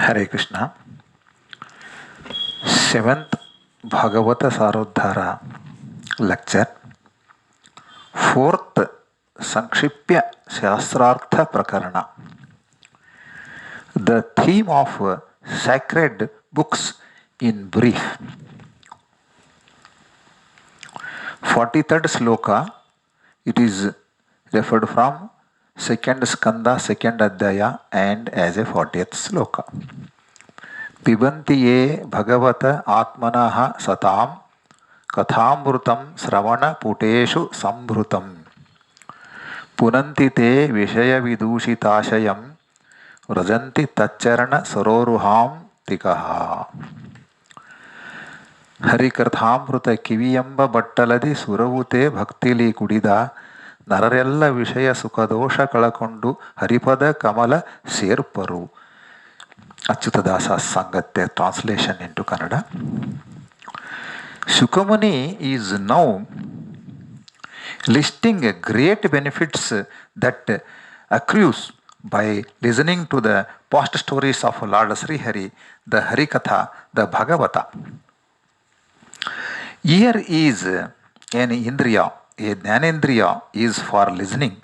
Hare Krishna. 7th Bhagavata Saroddhara lecture. 4th Samkshipya Shastrartha Prakarana. The theme of sacred books in brief. 43rd sloka. It is referred from 2nd skanda, 2nd adhyaya and as a 40th sloka. पिबन्ति ये भगवत आत्मनः सतां कथामृतं श्रवणपुटेषु संभृतं पुनन्ति ते विषयविदूषिताशयं व्रजन्ति तच्चरण सरोरुहां तिकः. ಹರಿಕಥಾಮೃತ ಕಿವಿಯೆಂಬ ಬಟ್ಟಲದಿ ಸುರವುತೆ ಭಕ್ತಿಲಿ ಕುಡಿದ ನರರೆಲ್ಲ ವಿಷಯ ಸುಖದೋಷ ಕಳಕೊಂಡು ಹರಿಪದ ಕಮಲ ಸೇರ್ಪರು. ಅಚ್ಯುತದಾಸ ಸಂಗತ್ಯ translation into Kannada. Shukamuni is now listing great benefits that accrues by listening to the past stories of Lord Sri Hari, the Harikatha, the Bhagavata. Ear is an indriya, a jnanendriya is for listening.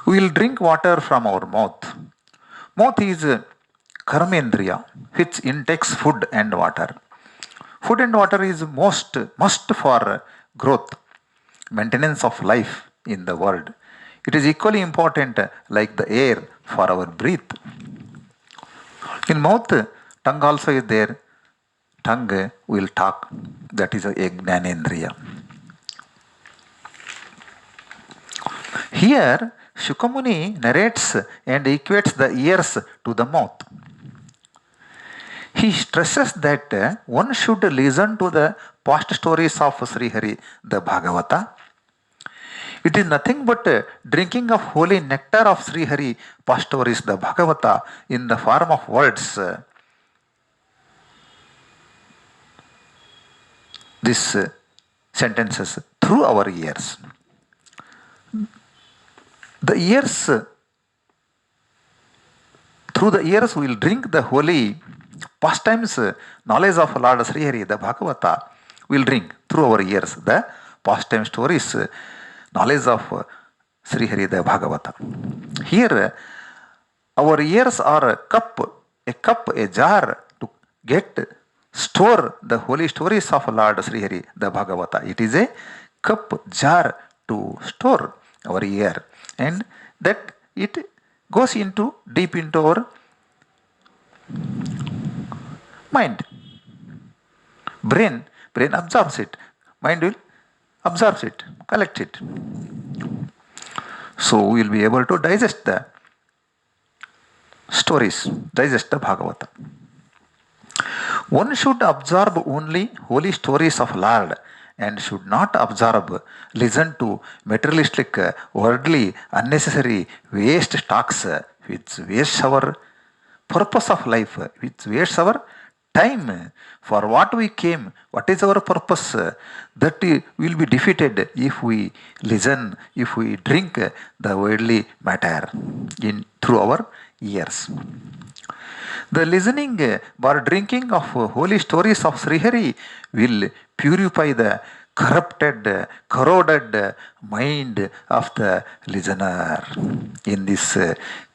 We will drink water from our mouth. Mouth is karmendriya, which intakes food and water. Food and water is must for growth, maintenance of life in the world. It is equally important like the air for our breath. In mouth, tongue also is there. Tongue will talk. That is a jnanendriya. Here, Shukamuni narrates and equates the ears to the mouth. He stresses that one should listen to the past stories of Sri Hari, the Bhagavata. It is nothing but drinking of holy nectar of Sri Hari, past stories, the Bhagavata, in the form of words. These sentences through our ears. Through the ears we will drink the holy pastimes, knowledge of Lord Sri Hari, the Bhagavata. We will drink through our ears the pastime stories, knowledge of Sri Hari, the Bhagavata. Here, our ears are a cup, a jar to store the holy stories of Lord Sri Hari, the Bhagavata. It is a cup, jar to store our ear, and that it goes deep into our mind. Brain absorbs it. Mind will absorb it, collect it. So we will be able to digest the stories, digest the Bhagavata. One should absorb only holy stories of Lord and should not listen to materialistic, worldly, unnecessary waste talks which waste our purpose of life, which wastes our time. For what we came, what is our purpose? That will be defeated if we listen, if we drink the worldly matter through our ears. The listening or drinking of holy stories of Sri Hari will purify the corroded mind of the listener. In this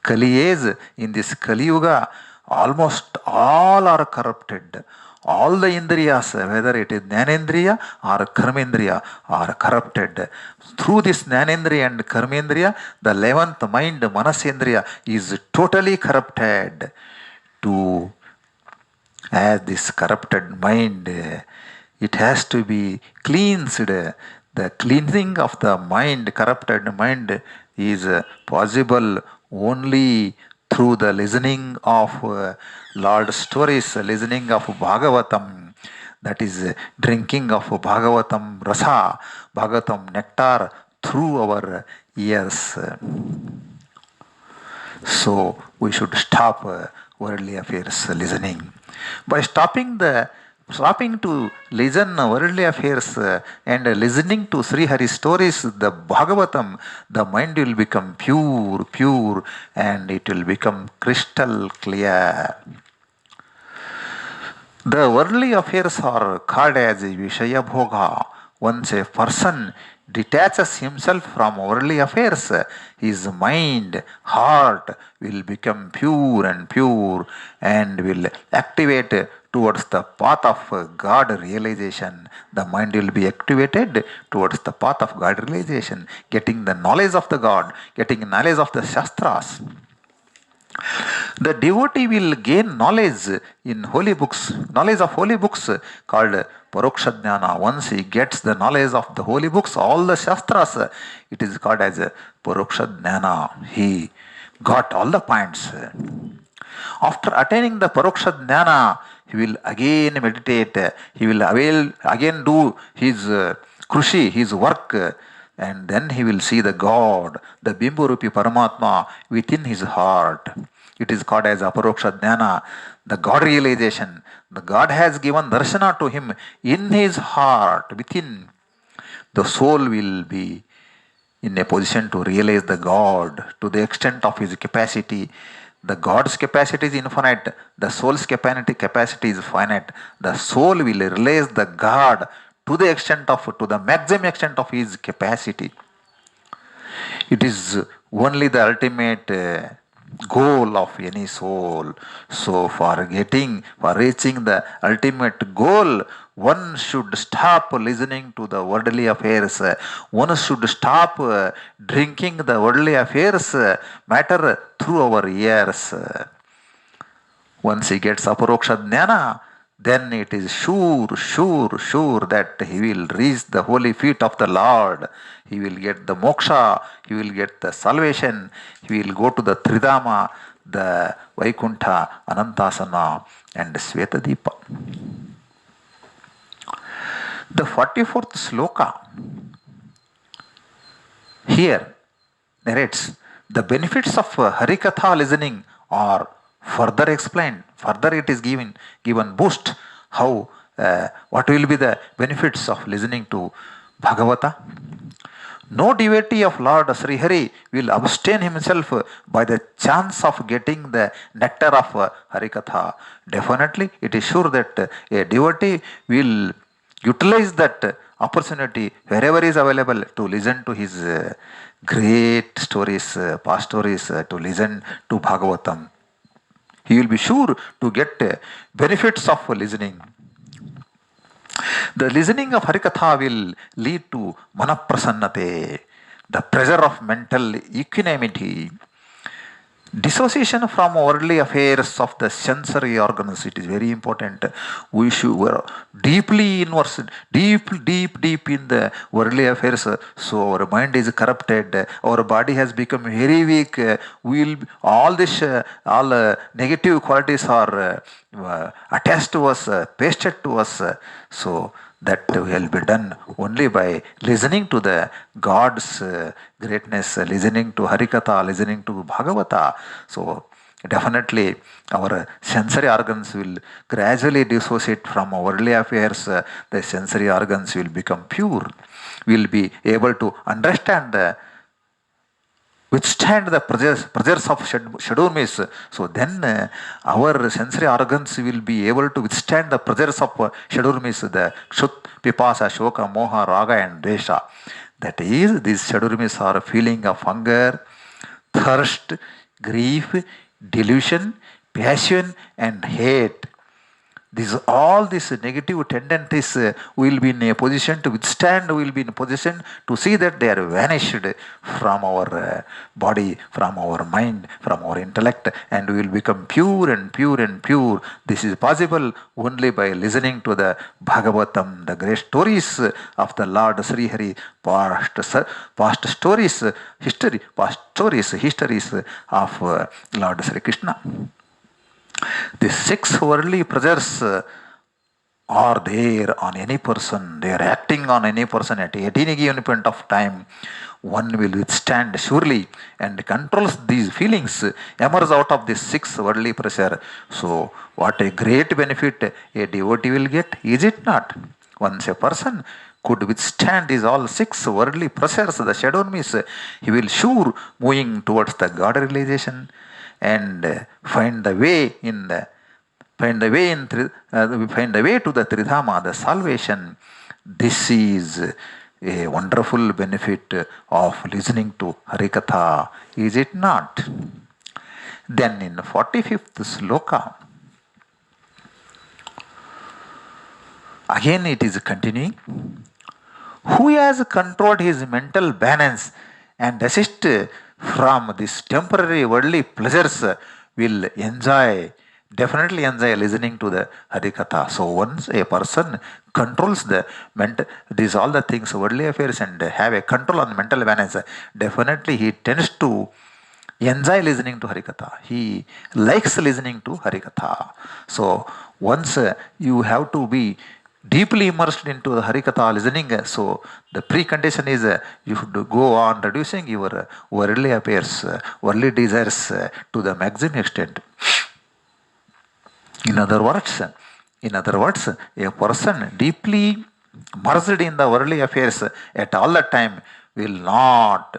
Kali age, in this Kali Yuga, almost all are corrupted. All the indriyas, whether it is jnanendriya or karmendriya, are corrupted. Through this jnanendriya and karmendriya, the 11th mind, manasendriya, is totally corrupted. As this corrupted mind, it has to be cleansed. The cleansing of the mind, corrupted mind, is possible only through the listening of Lord's stories, listening of Bhagavatam. That is drinking of Bhagavatam rasa, Bhagavatam nectar through our ears. So we should stop worldly affairs listening. By stopping the stopping to listen worldly affairs and listening to Sri Hari stories, the Bhagavatam, the mind will become pure, and it will become crystal clear. The worldly affairs are called as Vishaya Bhoga. Once a person detaches himself from worldly affairs, his mind, heart will become pure and will activate towards the path of God realization. The mind will be activated towards the path of God realization, getting the knowledge of the God, getting knowledge of the Shastras. The devotee will gain knowledge in holy books, knowledge of holy books called Paroksha Jnana. Once he gets the knowledge of the holy books, all the Shastras, it is called as Paroksha Jnana. He got all the points. After attaining the Paroksha Jnana, he will again meditate, he will again do his krushi, his work, and then he will see the God, the Bimburupi Paramatma within his heart. It is called as Aparoksha Jnana, the God realization. The God has given darshana to him in his heart, within. The soul will be in a position to realize the God to the extent of his capacity. The God's capacity is infinite, the soul's capacity is finite. The soul will realize the God to the maximum extent of his capacity. It is only the ultimate goal of any soul. So for reaching the ultimate goal, one should stop listening to the worldly affairs. One should stop drinking the worldly affairs matter through our ears. Once he gets Aparoksha Jnana, then it is sure that he will reach the holy feet of the Lord. He will get the moksha, he will get the salvation, he will go to the Tridama, the Vaikuntha, Anantasana, and Svetadipa. The 44th sloka here narrates the benefits of Harikatha listening are further explained. Further it is given boost how what will be the benefits of listening to Bhagavata. No devotee of Lord Sri Hari will abstain himself by the chance of getting the nectar of Harikatha. Definitely it is sure that a devotee will utilize that opportunity wherever is available to listen to his great stories, past stories, to listen to Bhagavatam. He will be sure to get benefits of listening. The listening of Harikatha will lead to manaprasannate, the pressure of mental equanimity, dissociation from worldly affairs of the sensory organs. It is very important. We should deeply immersed, deep in the worldly affairs. So our mind is corrupted. Our body has become very weak. All negative qualities are attached to us, pasted to us. So that will be done only by listening to the God's greatness, listening to Harikatha, listening to Bhagavata. So definitely our sensory organs will gradually dissociate from worldly affairs. The sensory organs will become pure. We will be able to withstand the pressures of Shadurmis. So then our sensory organs will be able to withstand the pressures of Shadurmis, the Kshut, Pipasa, Shoka, Moha, Raga and Dvesha. That is, these Shadurmis are feeling of hunger, thirst, grief, delusion, passion and hate. All these negative tendencies will be in a position to withstand, will be in a position to see that they are vanished from our body, from our mind, from our intellect, and we will become pure. This is possible only by listening to the Bhagavatam, the great stories of the Lord Sri Hari, past stories, histories of Lord Sri Krishna. The 6 worldly pleasures are there on any person, they are acting on any person at any given point of time, one will withstand surely and controls these feelings, emerge out of this six worldly pressure. So, what a great benefit a devotee will get, is it not? Once a person could withstand these all six worldly pressures, the shadow means he will sure moving towards the God realization and find the way in the find the way find the way to the Tridhama, the salvation. This is a wonderful benefit of listening to Harikatha, is it not? Then in 45th sloka, again it is continuing. Who has controlled his mental balance and desist from these temporary worldly pleasures will definitely enjoy listening to the Harikatha. So once a person controls the these all the things, worldly affairs, and have a control on mental balance, definitely he tends to enjoy listening to Harikatha. He likes listening to Harikatha. So once you have to be deeply immersed into the Harikatha listening, so the precondition is you should go on reducing your worldly affairs, worldly desires to the maximum extent. In other words, a person deeply merged in the worldly affairs at all the time will not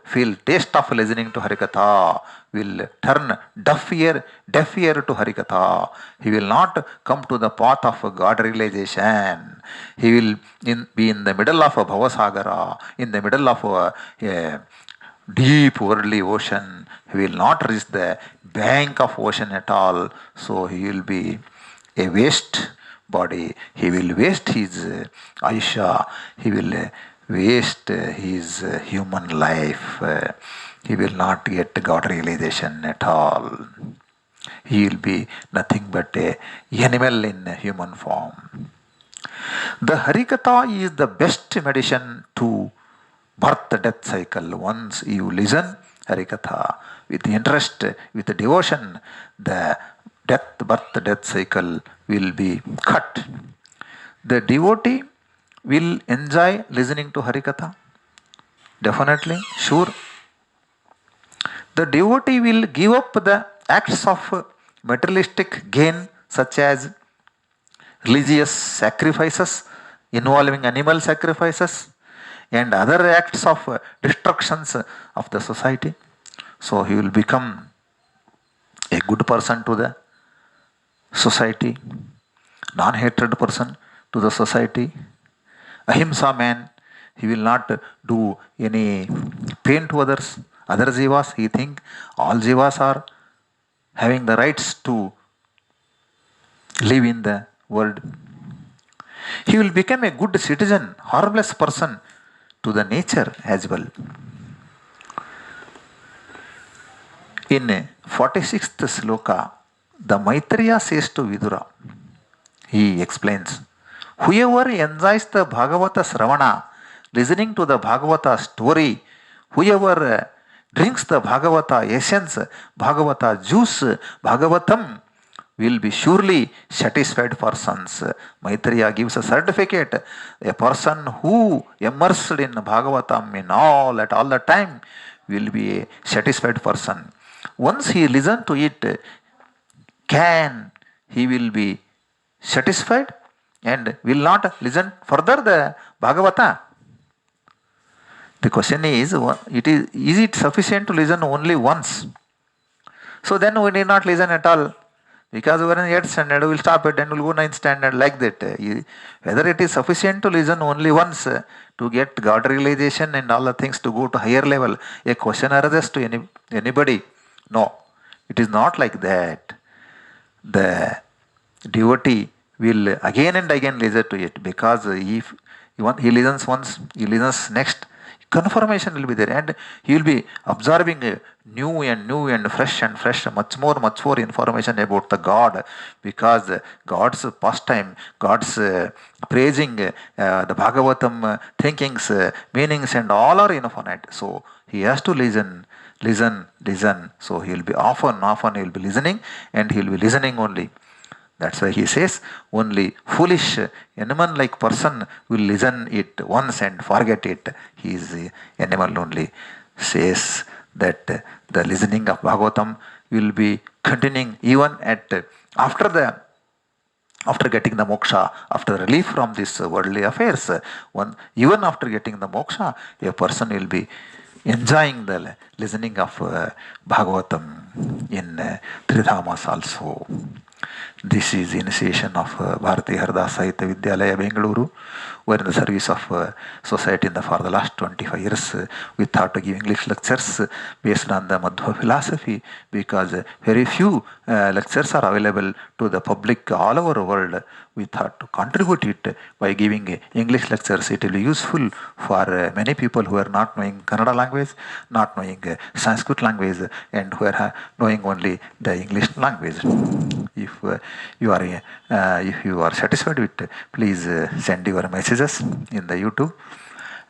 feel taste of listening to Harikatha, will turn deaf ear to Harikatha. He will not come to the path of God realization. He will be in the middle of a Bhavasagara, in the middle of a deep worldly ocean. He will not reach the bank of ocean at all. So he will be a waste body. He will waste his Aisha. He will waste his human life. He will not get God realization at all. He will be nothing but a animal in human form. The Harikatha is the best medicine to birth-death cycle. Once you listen Harikatha with interest, with devotion, the birth-death cycle will be cut. The devotee will enjoy listening to Harikatha. Definitely, sure. The devotee will give up the acts of materialistic gain, such as religious sacrifices involving animal sacrifices and other acts of destructions of the society. So he will become a good person to the society, non-hatred person to the society, ahimsa man. He will not do any pain to others, other jivas. He think all jivas are having the rights to live in the world. He will become a good citizen, harmless person to the nature as well. In 46th sloka, the Maitreya says to Vidura, he explains, whoever enjoys the Bhagavata Sravana, listening to the Bhagavata story, whoever drinks the Bhagavata essence, Bhagavata juice, Bhagavatam, will be surely satisfied persons. Maitreya gives a certificate. A person who immersed in Bhagavatam at all the time will be a satisfied person. Once he listens to it, he will be satisfied and will not listen further the Bhagavata? The question is it sufficient to listen only once? So then we need not listen at all. Because we are in 8th standard, we will stop it and we will go 9th standard like that. Whether it is sufficient to listen only once to get God realization and all the things to go to higher level, a question arises to anybody. No, it is not like that. The devotee will again and again listen to it, because if he listens once, he listens next, confirmation will be there, and he will be absorbing new and fresh, much more information about the God, because God's pastime, God's praising, the Bhagavatam thinkings, meanings, and all are infinite. So he has to listen. So he will be often he will be listening, and he will be listening only. That's why he says only foolish animal-like person will listen it once and forget it. He is animal only. Says that the listening of Bhagavatam will be continuing even after the after getting the moksha, after relief from these worldly affairs. Even after getting the moksha, a person will be enjoying the listening of Bhagavatam in Tridhamas also. This is initiation of Bharatiya Haridasa Vidyalaya Bangalore. We are in the service of society for the last 25 years. We thought to give English lectures based on the Madhva philosophy because very few lectures are available to the public all over the world. We thought to contribute it by giving English lectures. It will be useful for many people who are not knowing Kannada language, not knowing Sanskrit language, and who are knowing only the English language. If you are satisfied with, please send your messages in the YouTube,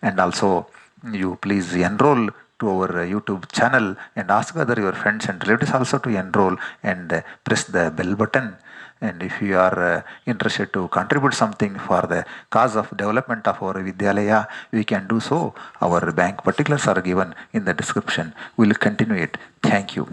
and also you please enroll to our YouTube channel and ask other your friends and relatives also to enroll and press the bell button. And if you are interested to contribute something for the cause of development of our Vidyalaya, we can do so. Our bank particulars are given in the description. We will continue it. Thank you.